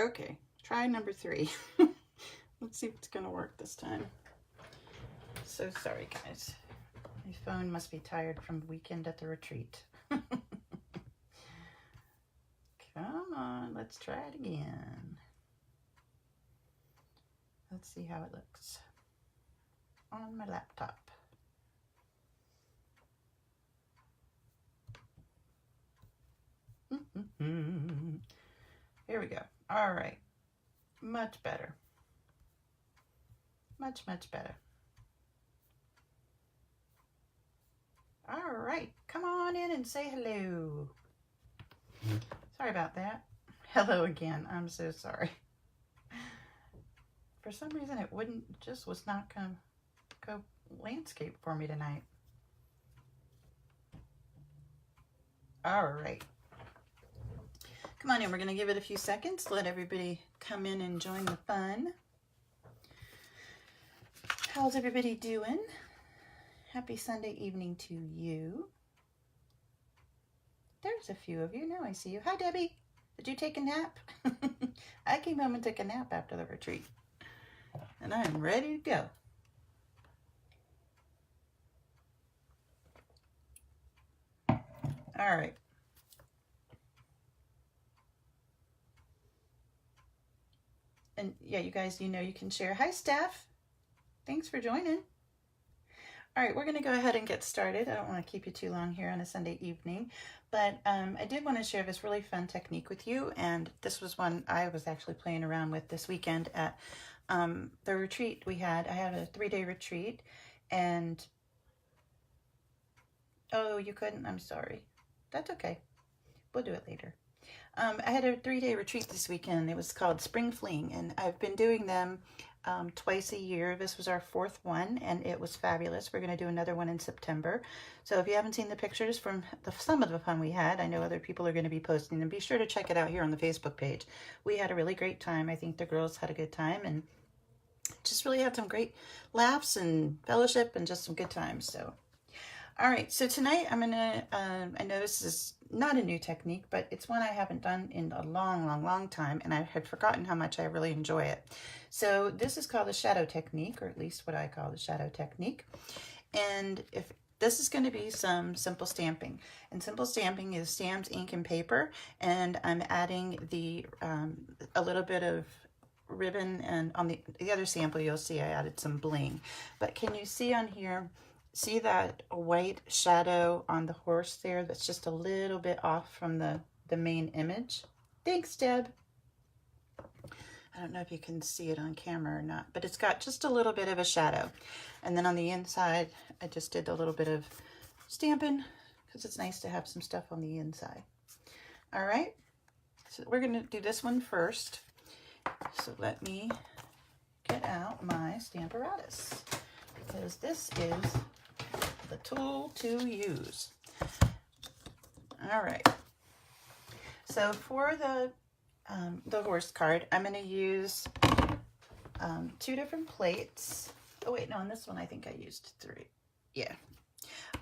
Okay, try number 3. Let's see if it's gonna work this time. So sorry, guys. My phone must be tired from the weekend at the retreat. Come on, let's try it again. Let's see how it looks on my laptop. Here we go. All right. Much better. Much, much better. All right. Come on in and say hello. Sorry about that. Hello again. I'm so sorry. For some reason, it was not going to go landscape for me tonight. All right. Come on in, we're gonna give it a few seconds, let everybody come in and join the fun. How's everybody doing? Happy Sunday evening to you. There's a few of you, now I see you. Hi Debbie, did you take a nap? I came home and took a nap after the retreat. And I am ready to go. All right. And yeah, you guys, you can share. Hi, Steph. Thanks for joining. All right, we're going to go ahead and get started. I don't want to keep you too long here on a Sunday evening, but I did want to share this really fun technique with you. And this was one I was actually playing around with this weekend at the retreat we had. I had a 3-day retreat, and oh, you couldn't? I'm sorry. That's okay. We'll do it later. I had a 3-day retreat this weekend. It was called Spring Fling, and I've been doing them twice a year. This was our 4th one, and it was fabulous. We're going to do another one in September. So if you haven't seen the pictures from some of the fun we had, I know other people are going to be posting them. Be sure to check it out here on the Facebook page. We had a really great time. I think the girls had a good time, and just really had some great laughs and fellowship and just some good times. So, all right. So tonight I'm going to, I know this is not a new technique, but it's one I haven't done in a long time, and I had forgotten how much I really enjoy it. So this is called the shadow technique, or at least what I call the shadow technique. And if this is going to be some simple stamping, and simple stamping is stamps, ink, and paper, and I'm adding the a little bit of ribbon, and on the other sample you'll see I added some bling. But can you see on here? See that white shadow on the horse there that's just a little bit off from the main image? Thanks, Deb. I don't know if you can see it on camera or not, but it's got just a little bit of a shadow. And then on the inside, I just did a little bit of stamping because it's nice to have some stuff on the inside. All right, so we're going to do this one first. So let me get out my Stamparatus, because this is the tool to use. All right. So for the horse card, I'm going to use 2 different plates. Oh wait, no, on this one I think I used 3. Yeah.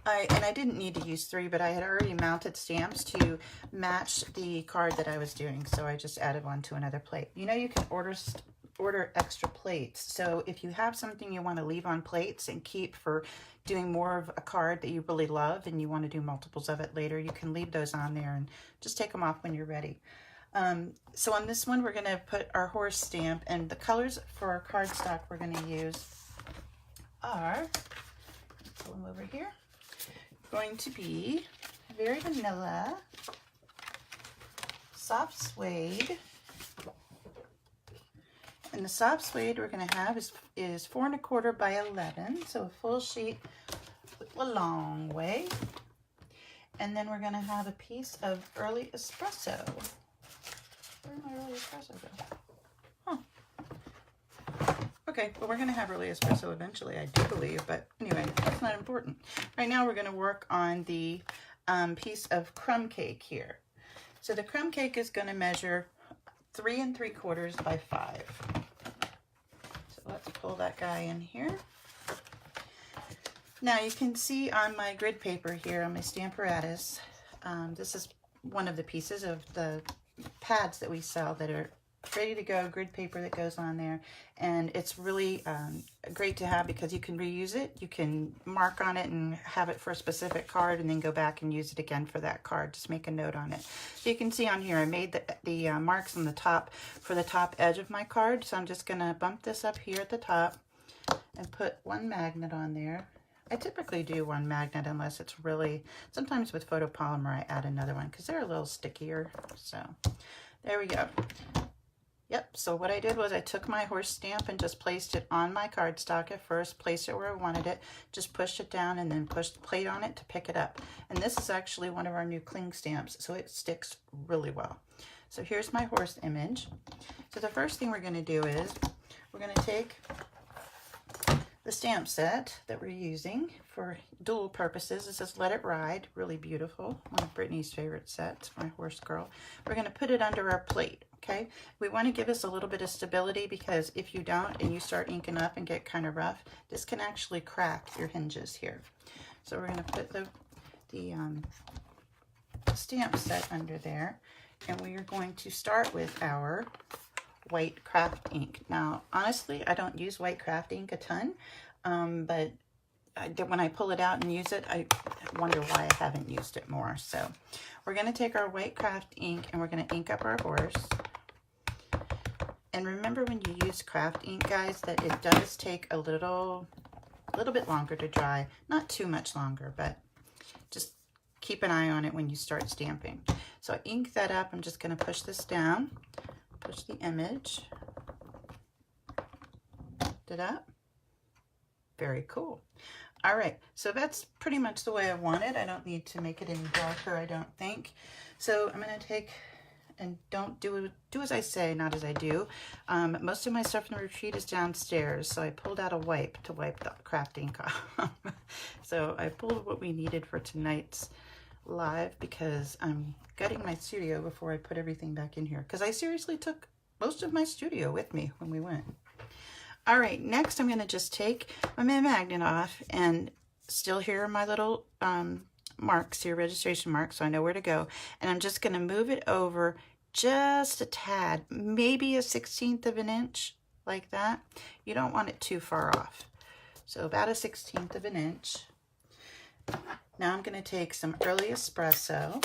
And I didn't need to use 3, but I had already mounted stamps to match the card that I was doing, so I just added one to another plate. You know, you can order extra plates. So if you have something you want to leave on plates and keep for doing more of a card that you really love and you want to do multiples of it later, you can leave those on there and just take them off when you're ready. So on this one, we're going to put our horse stamp, and the colors for our cardstock we're going to use are, pull them over here, going to be very vanilla, soft suede. And the soft suede we're going to have is 4 1/4 by 11, so a full sheet a long way. And then we're going to have a piece of early espresso. Where did my early espresso go? Huh. Okay, well, we're going to have early espresso eventually, I do believe, but anyway, that's not important. Right now we're going to work on the piece of crumb cake here. So the crumb cake is going to measure 3 3/4 by 5. So let's pull that guy in here. Now you can see on my grid paper here on my Stamparatus, this is one of the pieces of the pads that we sell that are ready to go, grid paper that goes on there. And it's really great to have because you can reuse it. You can mark on it and have it for a specific card and then go back and use it again for that card. Just make a note on it. So you can see on here, I made the marks on the top for the top edge of my card. So I'm just going to bump this up here at the top and put one magnet on there. I typically do one magnet unless it's really, sometimes with photopolymer I add another one because they're a little stickier. So there we go. Yep, so what I did was I took my horse stamp and just placed it on my cardstock at first, placed it where I wanted it, just pushed it down and then pushed the plate on it to pick it up. And this is actually one of our new cling stamps, so it sticks really well. So here's my horse image. So the first thing we're going to do is we're going to take the stamp set that we're using for dual purposes. This is Let It Ride, really beautiful, one of Brittany's favorite sets, my horse girl. We're going to put it under our plate, okay? We want to give us a little bit of stability because if you don't and you start inking up and get kind of rough, this can actually crack your hinges here. So we're going to put the stamp set under there, and we are going to start with our white craft ink. Now, honestly, I don't use white craft ink a ton, but when I pull it out and use it, I wonder why I haven't used it more. So we're going to take our white craft ink and we're going to ink up our horse. And remember when you use craft ink, guys, that it does take a little bit longer to dry. Not too much longer, but just keep an eye on it when you start stamping. So I ink that up. I'm just going to push this down. Push the image, lift it up. Very cool. All right, so that's pretty much the way I want it. I don't need to make it any darker, I don't think. So I'm going to take, and don't do as I say, not as I do. Most of my stuff in the retreat is downstairs, so I pulled out a wipe to wipe the craft ink off. So I pulled what we needed for tonight's live because I'm gutting my studio before I put everything back in here because I seriously took most of my studio with me when we went. All right, next I'm going to just take my magnet off, and still here are my little marks here, registration marks, so I know where to go. And I'm just going to move it over just a tad, maybe a 1/16 of an inch, like that. You don't want it too far off. So about a 1/16 of an inch. Now I'm going to take some early espresso.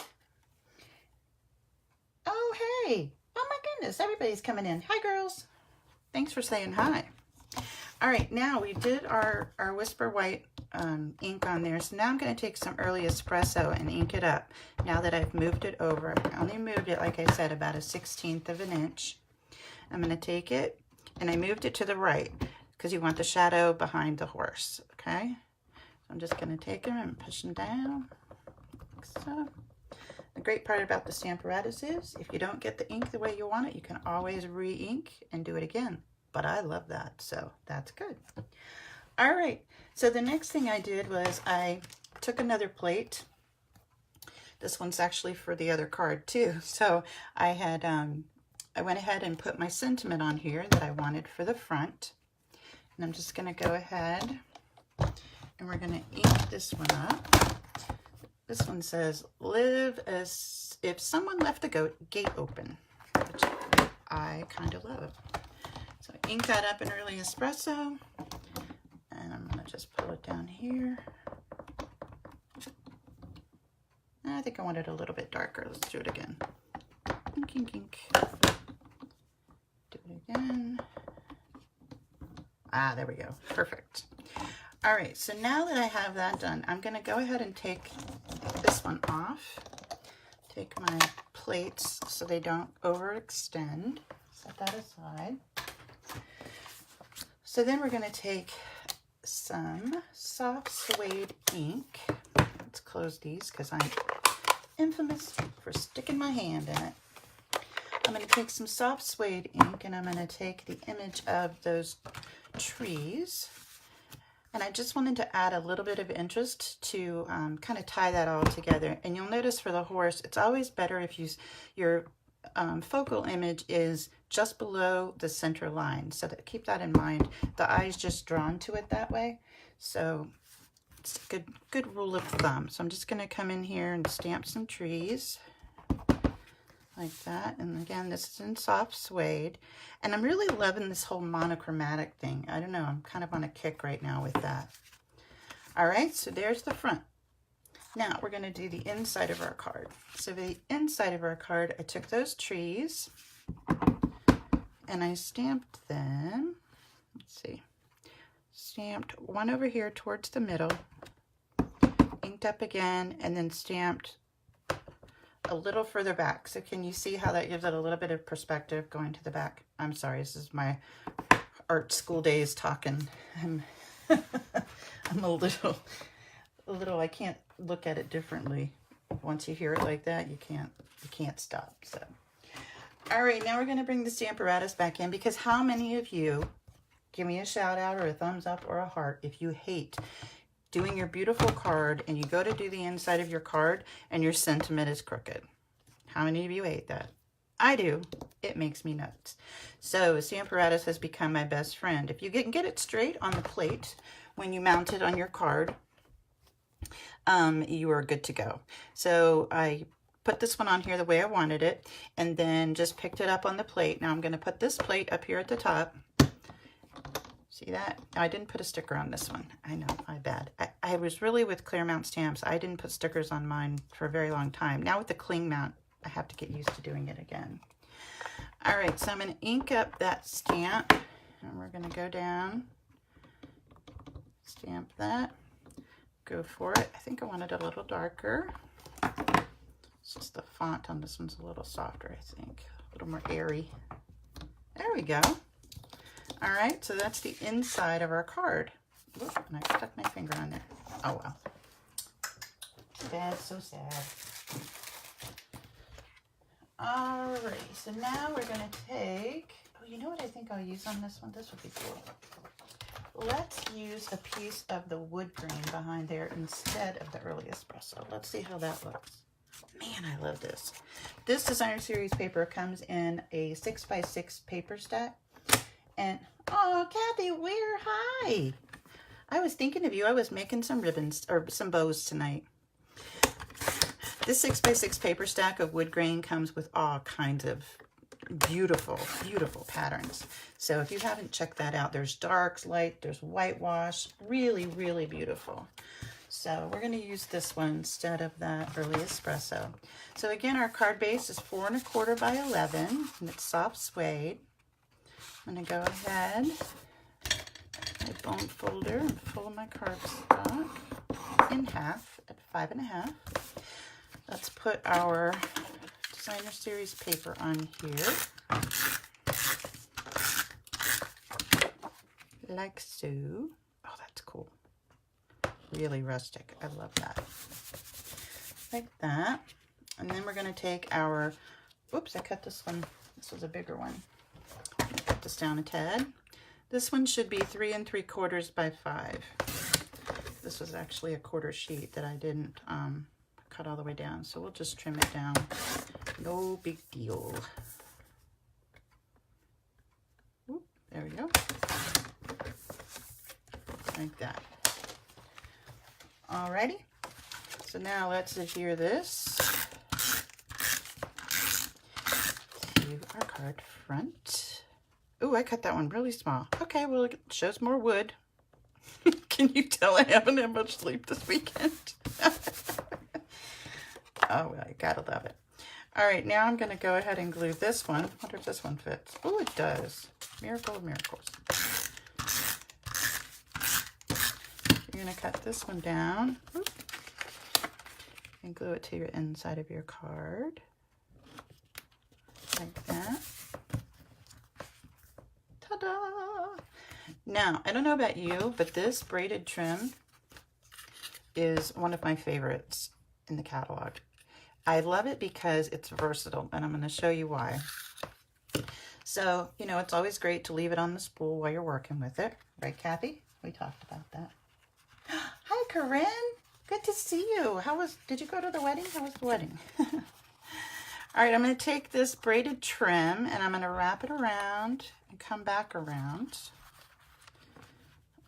Oh, hey. Oh, my goodness. Everybody's coming in. Hi, girls. Thanks for saying hi. All right, now we did our Whisper White ink on there. So now I'm going to take some early espresso and ink it up. Now that I've moved it over, I only moved it, like I said, about a 1/16 of an inch. I'm going to take it, and I moved it to the right because you want the shadow behind the horse, okay? So I'm just going to take them and push them down, like so. The great part about the Stamparatus is if you don't get the ink the way you want it, you can always re-ink and do it again. But I love that, so that's good. All right, so the next thing I did was I took another plate. This one's actually for the other card too. So I had, I went ahead and put my sentiment on here that I wanted for the front. And I'm just gonna go ahead and we're gonna ink this one up. This one says, live as if someone left the gate open, which I kind of love. So ink that up in early espresso, and I'm going to just pull it down here. I think I want it a little bit darker. Let's do it again. Ink, ink, ink. Do it again. Ah, there we go. Perfect. All right, so now that I have that done, I'm going to go ahead and take this one off. Take my plates so they don't overextend. Set that aside. So then we're going to take some soft suede ink. Let's close these because I'm infamous for sticking my hand in it. I'm going to take some soft suede ink and I'm going to take the image of those trees. And I just wanted to add a little bit of interest to kind of tie that all together. And you'll notice for the horse, it's always better if your focal image is just below the center line. So keep that in mind. The eye's just drawn to it that way. So it's a good rule of thumb. So I'm just going to come in here and stamp some trees. like that. And again, this is in soft suede. And I'm really loving this whole monochromatic thing. I don't know, I'm kind of on a kick right now with that. All right, so there's the front. Now we're going to do the inside of our card. So the inside of our card, I took those trees and I stamped them. Let's see. Stamped one over here towards the middle, inked up again, and then stamped a little further back. So can you see how that gives it a little bit of perspective going to the back? I'm sorry, this is my art school days talking. I'm a little, I can't look at it differently. Once you hear it like that, you can't stop. So, all right, now we're going to bring the Stamparatus back in, because how many of you, give me a shout out or a thumbs up or a heart if you hate doing your beautiful card and you go to do the inside of your card and your sentiment is crooked? How many of you hate that? I do. It makes me nuts. So Stamparatus has become my best friend. If you can get it straight on the plate when you mount it on your card, you are good to go. So I put this one on here the way I wanted it, and then just picked it up on the plate. Now I'm going to put this plate up here at the top. See that? I didn't put a sticker on this one. I know, my bad. I was really with clear mount stamps. I didn't put stickers on mine for a very long time. Now with the cling mount, I have to get used to doing it again. All right, so I'm going to ink up that stamp, and we're going to go down, stamp that, go for it. I think I want it a little darker. It's just the font on this one's a little softer, I think. A little more airy. There we go. All right, so that's the inside of our card. Oop, and I stuck my finger on there. Oh, well. Sad, so sad. All right, so now we're going to take... Oh, you know what I think I'll use on this one? This would be cool. Let's use a piece of the wood grain behind there instead of the early espresso. Let's see how that looks. Man, I love this. This designer series paper comes in a 6x6 paper stack. And, oh, Kathy, where? Hi. I was thinking of you. I was making some ribbons or some bows tonight. This 6x6 paper stack of wood grain comes with all kinds of beautiful, beautiful patterns. So if you haven't checked that out, there's darks, light, there's whitewash. Really, really beautiful. So we're going to use this one instead of that early espresso. So again, our card base is 4 1/4 by 11, and it's soft suede. I'm going to go ahead, my bone folder, and fold my cardstock in half at 5 1/2. Let's put our designer series paper on here, like so. Oh, that's cool. Really rustic. I love that. Like that. And then we're going to take our, oops, I cut this one. This was a bigger one. Cut this down a tad. This one should be 3 3/4 by 5. This was actually a quarter sheet that I didn't cut all the way down, so we'll just trim it down. No big deal. Oop, there we go. Like that. Alrighty. So now let's adhere this to our card front. Oh, I cut that one really small. Okay, well, it shows more wood. Can you tell I haven't had much sleep this weekend? Oh, well, you gotta love it. All right, now I'm gonna go ahead and glue this one. I wonder if this one fits. Oh, it does. Miracle of miracles. You're gonna cut this one down. Oop, and glue it to your inside of your card. Like that. Ta-da! Now, I don't know about you, but this braided trim is one of my favorites in the catalog. I love it because it's versatile, and I'm going to show you why. So, you know, it's always great to leave it on the spool while you're working with it. Right, Kathy? We talked about that. Hi, Corinne. Good to see you. Did you go to the wedding? How was the wedding? All right, I'm going to take this braided trim, and I'm going to wrap it around and come back around.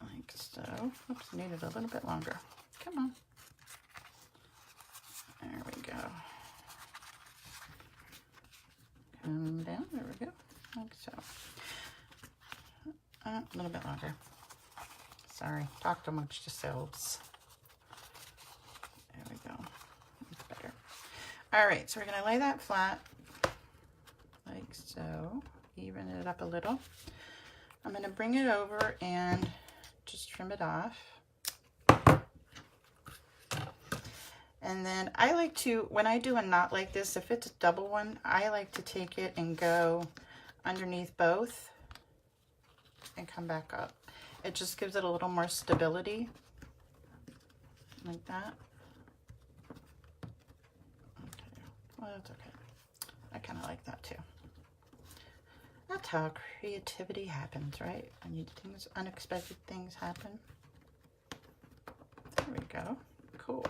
Like so. Oops, I need it a little bit longer. Come on. There we go. and down. There we go, like so. A little bit longer. Sorry, talk amongst yourselves. There we go. That's better. All right, so we're gonna lay that flat, like so. Even it up a little. I'm gonna bring it over and just trim it off. And then I like to, when I do a knot like this, if it's a double one, I like to take it and go underneath both and come back up. It just gives it a little more stability, like that. Okay, well, that's okay. I kind of like that too. That's how creativity happens, right? When things, unexpected things happen. There we go. Cool.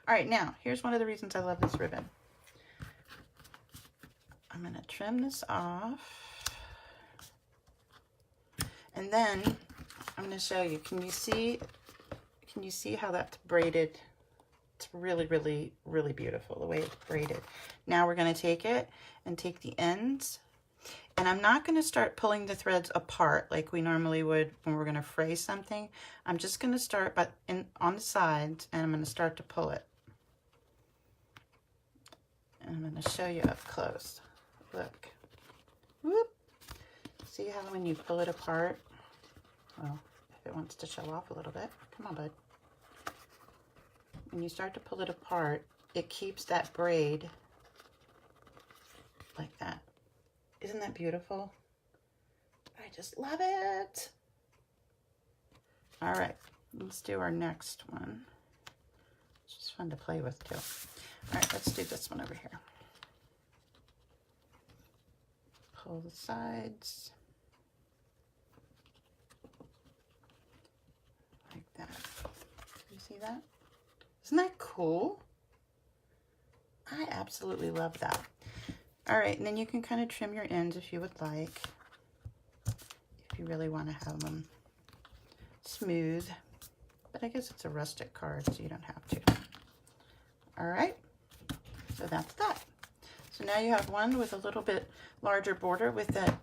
All right, now here's one of the reasons I love this ribbon. I'm gonna trim this off, and then I'm gonna show you. Can you see how that's braided? It's really, really, really beautiful the way it's braided. Now we're gonna take it and take the ends, and I'm not gonna start pulling the threads apart like we normally would when we're gonna fray something. I'm just gonna start on the sides, and I'm gonna start to pull it. And I'm gonna show you up close. Look. Whoop. See how when you pull it apart, well, if it wants to show off a little bit, come on, bud. When you start to pull it apart, it keeps that braid like that. Isn't that beautiful? I just love it. All right, let's do our next one. It's just fun to play with too. All right, let's do this one over here. Pull the sides. Like that. You see that? Isn't that cool? I absolutely love that. All right, and then you can kind of trim your ends if you would like, if you really want to have them smooth. But I guess it's a rustic card, so you don't have to. All right, so that's that. So now you have one with a little bit larger border with that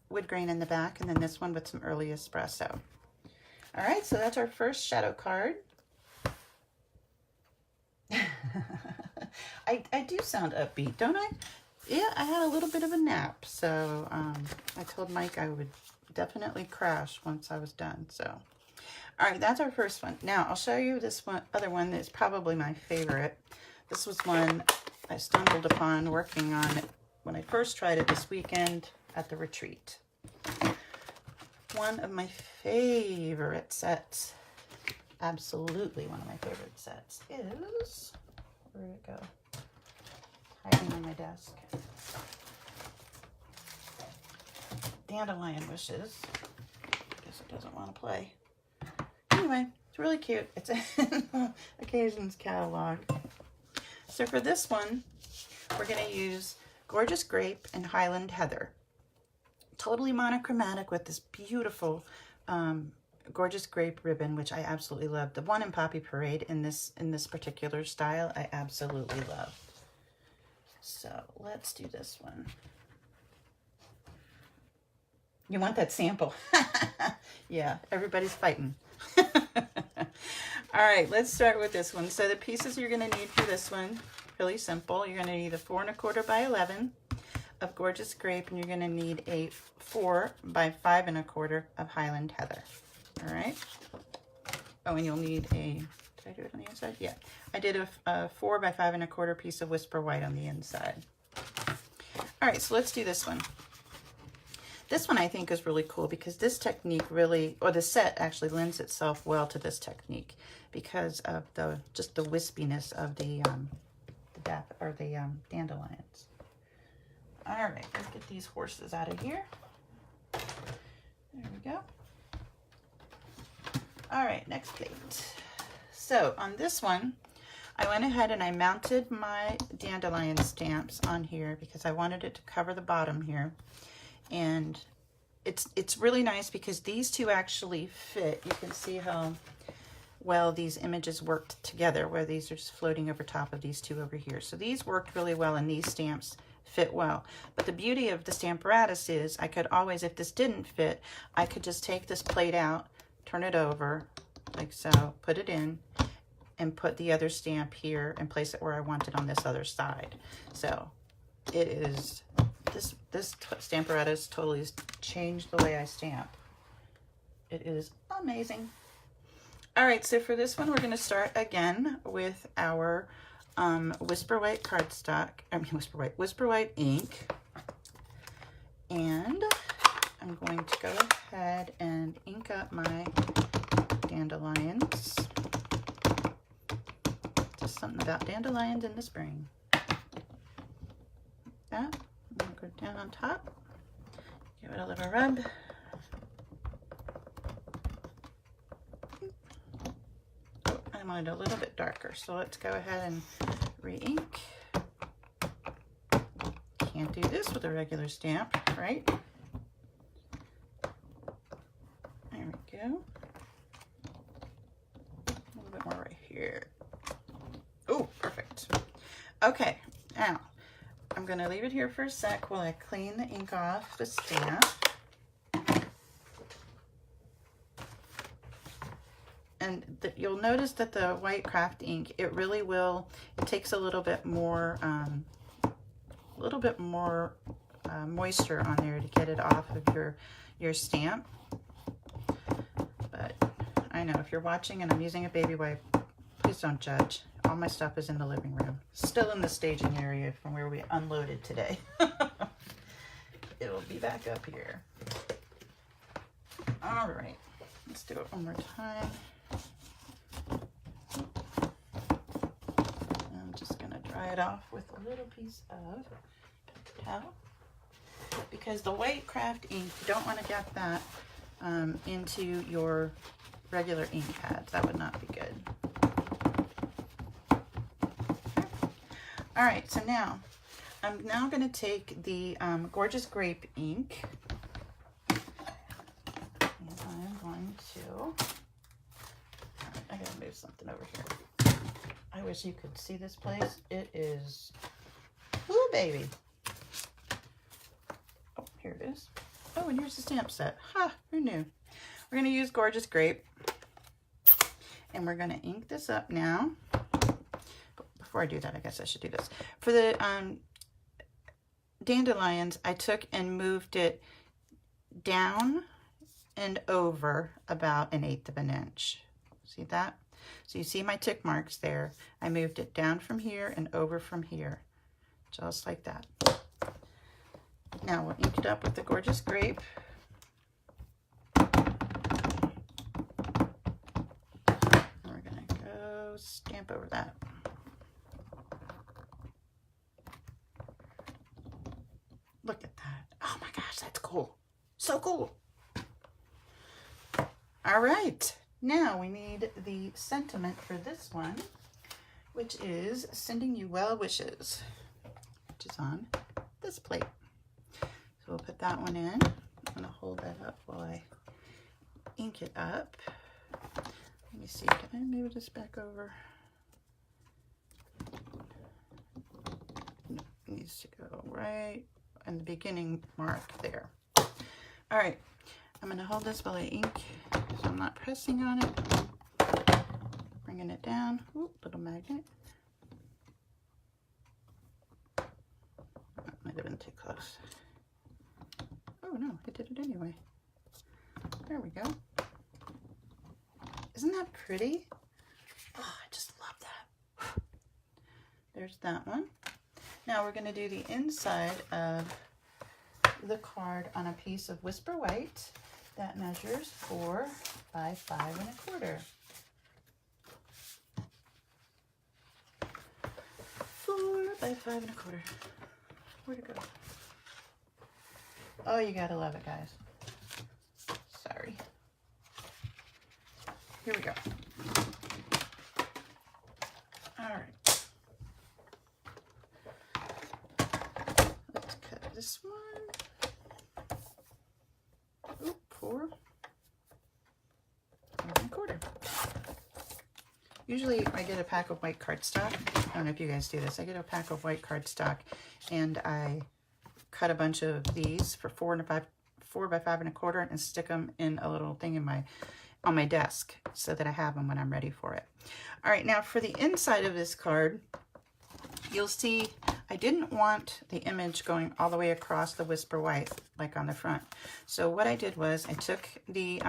wood grain in the back, and then this one with some early espresso. All right, so that's our first shadow card. I do sound upbeat, don't I? Yeah, I had a little bit of a nap, so I told Mike I would definitely crash once I was done. So, all right, that's our first one. Now I'll show you this other one that's probably my favorite. This was one I stumbled upon working on it when I first tried it this weekend at the retreat. One of my favorite sets, absolutely one of my favorite sets, is, where did it go? Hiding on my desk. Dandelion Wishes. Guess it doesn't want to play. Anyway, it's really cute. It's in Occasions catalog. So for this one, we're going to use Gorgeous Grape and Highland Heather. Totally monochromatic with this beautiful Gorgeous Grape ribbon, which I absolutely love. The one in Poppy Parade in this particular style, I absolutely love. So let's do this one. You want that sample? Yeah, everybody's fighting. All right, let's start with this one. So the pieces you're going to need for this one, really simple. You're going to need a 4 1/4 by 11 of Gorgeous Grape, and you're going to need a 4 by 5 1/4 of Highland Heather. All right. Oh, and you'll need a, did I do it on the inside? Yeah. I did a 4 by 5 1/4 piece of Whisper White on the inside. All right, so let's do this one. This one I think is really cool because this technique really, or the set actually lends itself well to this technique because of just the wispiness of the dandelions. All right, let's get these horses out of here. There we go. All right, next plate. So on this one, I went ahead and I mounted my dandelion stamps on here because I wanted it to cover the bottom here. And it's really nice because these two actually fit. You can see how well these images worked together, where these are just floating over top of these two over here. So these worked really well, and these stamps fit well. But the beauty of the Stamparatus is I could always, if this didn't fit, I could just take this plate out, turn it over like so, put it in, and put the other stamp here and place it where I want it on this other side. So it is, this Stamparatus totally has changed the way I stamp. It is amazing. All right, so for this one, we're going to start again with our Whisper White cardstock. I mean, Whisper White ink. And I'm going to go ahead and ink up my dandelions. Just something about dandelions in the spring. That. I'm going to go down on top. Give it a little rub. I want it a little bit darker, so let's go ahead and re-ink. Can't do this with a regular stamp, right? There we go. A little bit more right here. Oh, perfect. Okay, now I'm going to leave it here for a sec while I clean the ink off the stamp. And you'll notice that the white craft ink, it really will, it takes a little bit more moisture on there to get it off of your stamp. But I know if you're watching and I'm using a baby wipe, please don't judge. All my stuff is in the living room, still in the staging area from where we unloaded today. It will be back up here. All right, let's do it one more time. I'm just going to dry it off with a little piece of towel, because the white craft ink, you don't want to get that into your regular ink pads. That would not be good. All right, so now I'm going to take the Gorgeous Grape ink, and I'm going to, I gotta move something over here. I wish you could see this place. It is, ooh, baby. Oh, here it is. Oh, and here's the stamp set. Ha, who knew? We're gonna use Gorgeous Grape, and we're gonna ink this up now. Before I do that, I guess I should do this. For the dandelions, I took and moved it down and over about 1/8 of an inch. See that? So you see my tick marks there. I moved it down from here and over from here, just like that. Now we'll ink it up with the Gorgeous Grape. And we're gonna go stamp over that. Look at that. Oh my gosh, that's cool. So cool. All right. Now we need the sentiment for this one, which is sending you well wishes, which is on this plate. So we'll put that one in. I'm going to hold that up while I ink it up. Let me see. Can I move this back over? No, it needs to go right in the beginning mark there. All right. I'm going to hold this while I ink, so I'm not pressing on it. Bringing it down. Ooh, little magnet. That might have been too close. Oh no, I did it anyway. There we go. Isn't that pretty? Oh, I just love that. There's that one. Now we're going to do the inside of the card on a piece of Whisper White that measures 4 by 5 1/4. 4 by 5 1/4. Where'd it go? Oh, you gotta love it, guys. Sorry. Here we go. All right. Let's cut this one. Oop, 4 1/4. Usually I get a pack of white cardstock. I don't know if you guys do this. I get a pack of white cardstock and I cut a bunch of these for 4 by 5 1/4 and stick them in a little thing in on my desk so that I have them when I'm ready for it. All right, now for the inside of this card, you'll see I didn't want the image going all the way across the Whisper White like on the front. So what I did was I took the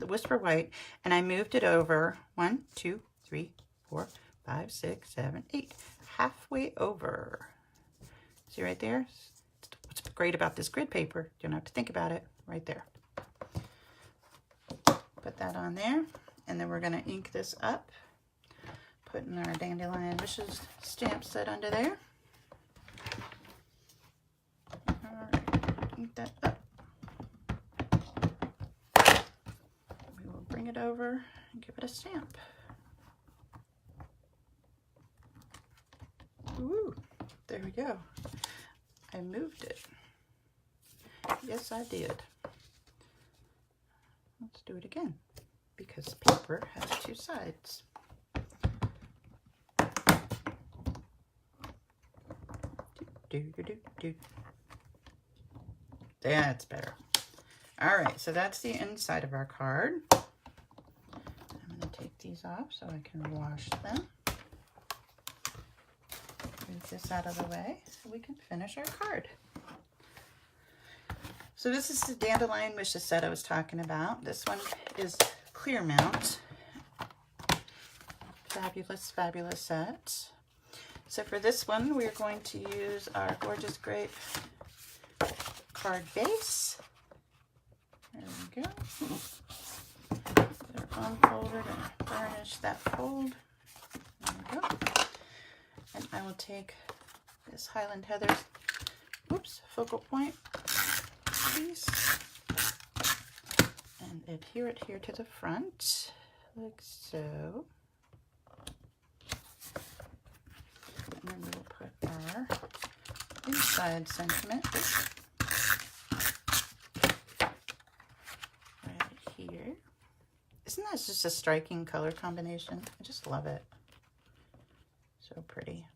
Whisper White and I moved it over 1, 2, 3, 4, 5, 6, 7, 8, halfway over. See right there? What's great about this grid paper, you don't have to think about it, right there. Put that on there, and then we're going to ink this up, putting our Dandelion Wishes stamp set under there. All right, ink that up. We will bring it over and give it a stamp. Ooh, there we go. I moved it. Yes, I did. Let's do it again, because paper has 2 sides. That's better. All right, so that's the inside of our card. I'm going to take these off so I can wash them. Move this out of the way so we can finish our card. So this is the Dandelion Wishes set I was talking about. This one is clear mount. Fabulous, fabulous set. So for this one, we're going to use our Gorgeous Grape card base. There we go. They're unfolded and burnish that fold. There we go. And I will take this Highland Heather's, focal point piece and adhere it here to the front, like so. And then we will put our inside sentiment right here. Isn't that just a striking color combination? I just love it. So pretty.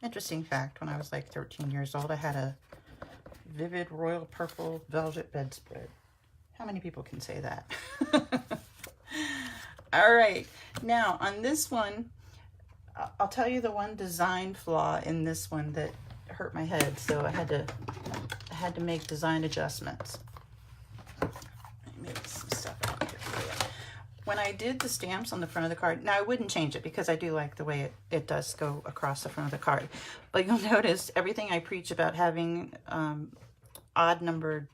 Interesting fact, when I was like 13 years old, I had a vivid royal purple velvet bedspread. How many people can say that? All right, now on this one, I'll tell you the one design flaw in this one that hurt my head, so I had to make design adjustments. Let me move some stuff out here for you. When I did the stamps on the front of the card, now I wouldn't change it because I do like the way it does go across the front of the card. But you'll notice everything I preach about having odd numbered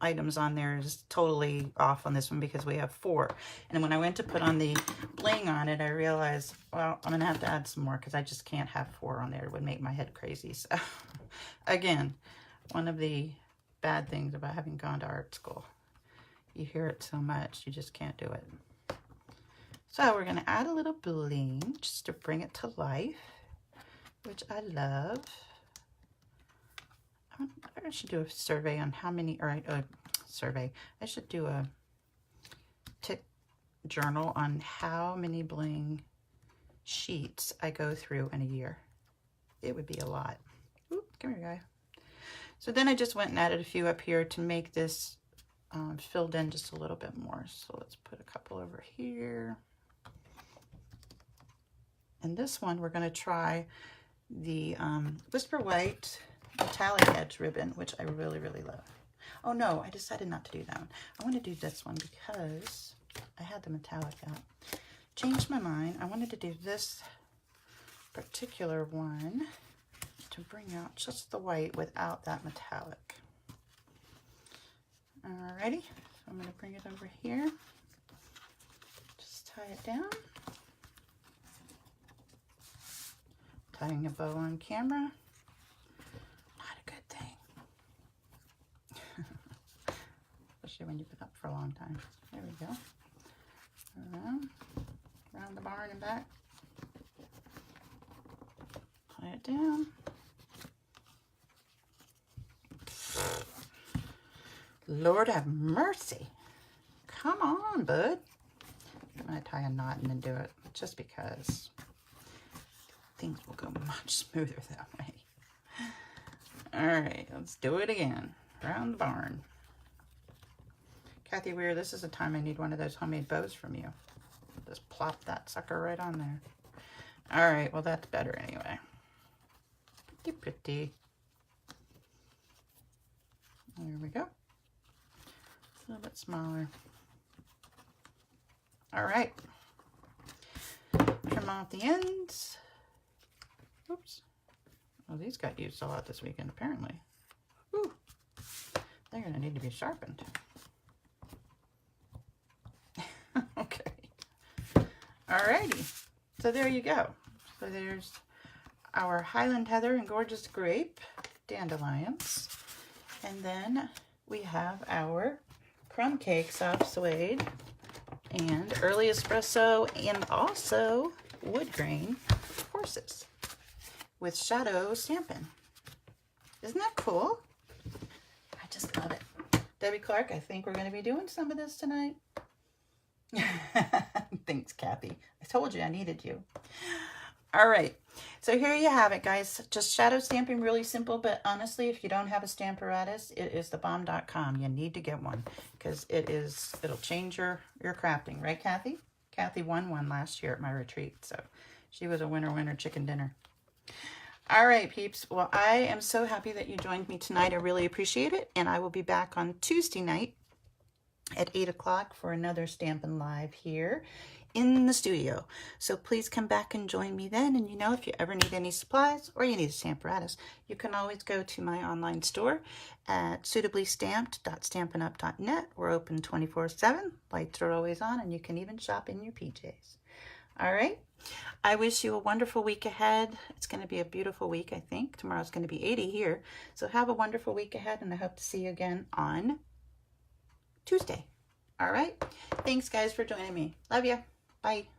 items on there is totally off on this one because we have 4. And when I went to put on the bling on it, I realized, well, I'm going to have to add some more because I just can't have 4 on there. It would make my head crazy. So again, one of the bad things about having gone to art school. You hear it so much, you just can't do it. So we're going to add a little bling just to bring it to life, which I love. I should do a survey on how many, or I should do a tick journal on how many bling sheets I go through in a year. It would be a lot. Oop, come here, guy. So then I just went and added a few up here to make this filled in just a little bit more. So let's put a couple over here. And this one, we're going to try the Whisper White metallic edge ribbon, which I really, really love. Oh no, I decided not to do that one. I want to do this one because I had the metallic out. Changed my mind. I wanted to do this particular one to bring out just the white without that metallic. Alrighty, so I'm going to bring it over here. Just tie it down. Tying a bow on camera. Not a good thing. Especially when you've been up for a long time. There we go. Around the barn and back. Tie it down. Lord have mercy. Come on, bud. I'm going to tie a knot and then do it just because. things will go much smoother that way. All right, let's do it again. Around the barn. Kathy Weir, this is the time I need one of those homemade bows from you. Just plop that sucker right on there. All right, well, that's better anyway. Pretty, pretty. There we go. It's a little bit smaller. All right. Trim off the ends. Oops. Well, these got used a lot this weekend, apparently. Ooh. They're going to need to be sharpened. Okay. Alrighty. So there you go. So there's our Highland Heather and Gorgeous Grape dandelions. And then we have our crumb cake soft suede and early espresso and also wood grain horses with shadow stamping. Isn't that cool? I just love it. Debbie Clark, I think we're going to be doing some of this tonight. Thanks, Kathy. I told you I needed you. All right. So here you have it, guys. Just shadow stamping, really simple. But honestly, if you don't have a Stamparatus, it is thebomb.com. You need to get one because it'll change your crafting. Right, Kathy? Kathy won one last year at my retreat. So she was a winner chicken dinner. All right, peeps. Well, I am so happy that you joined me tonight. I really appreciate it. And I will be back on Tuesday night at 8 o'clock for another Stampin' Live here in the studio. So please come back and join me then. And you know, if you ever need any supplies or you need a Stamparatus, you can always go to my online store at suitablystamped.stampinup.net. We're open 24/7. Lights are always on, and you can even shop in your PJs. All right. I wish you a wonderful week ahead. It's going to be a beautiful week, I think. Tomorrow's going to be 80 here. So have a wonderful week ahead, and I hope to see you again on Tuesday. All right. Thanks, guys, for joining me. Love you. Bye.